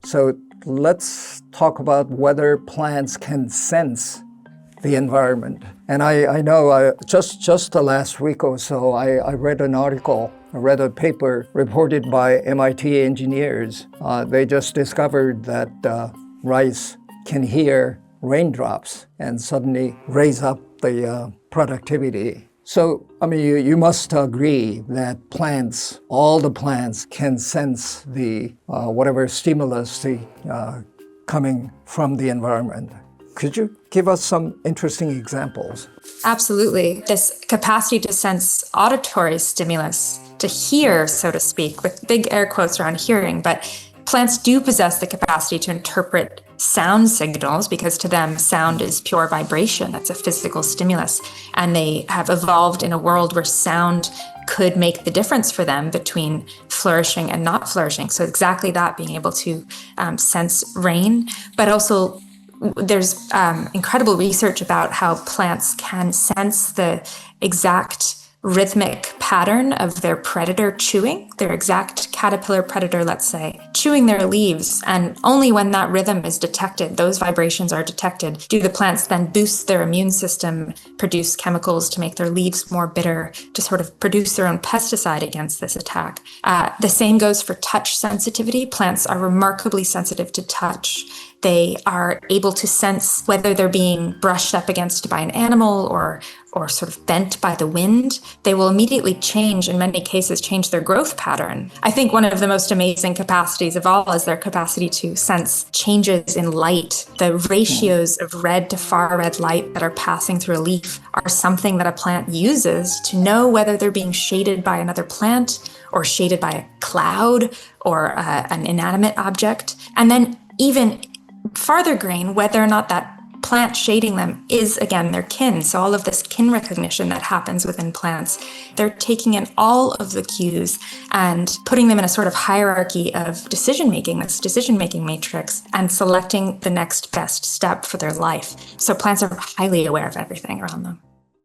So let's talk about whether plants can sense the environment. And I know just the last week or so, I read an article, I read a paper reported by MIT engineers. They just discovered that rice can hear raindrops and suddenly raise up the productivity. So, I mean, you must agree that plants, all the plants, can sense the whatever stimulus coming from the environment. Could you give us some interesting examples? Absolutely. This capacity to sense auditory stimulus, to hear, so to speak, with big air quotes around hearing, but plants do possess the capacity to interpret sound signals because to them, sound is pure vibration. It's a physical stimulus. And they have evolved in a world where sound could make the difference for them between flourishing and not flourishing. So exactly that, being able to sense rain, but also there's incredible research about how plants can sense the exact rhythmic pattern of their predator chewing, their exact caterpillar predator, let's say, chewing their leaves. And only when that rhythm is detected, those vibrations are detected, do the plants then boost their immune system, produce chemicals to make their leaves more bitter, to sort of produce their own pesticide against this attack. The same goes for touch sensitivity. Plants are remarkably sensitive to touch. They are able to sense whether they're being brushed up against by an animal or sort of bent by the wind. They will immediately change, in many cases, change their growth pattern. I think one of the most amazing capacities of all is their capacity to sense changes in light. The ratios of red to far red light that are passing through a leaf are something that a plant uses to know whether they're being shaded by another plant or shaded by a cloud or an inanimate object. And then even farther grain, whether or not that plant shading them is, again, their kin. So all of this kin recognition that happens within plants, they're taking in all of the cues and putting them in a sort of hierarchy of decision-making, this decision-making matrix, and selecting the next best step for their life. So plants are highly aware of everything around them.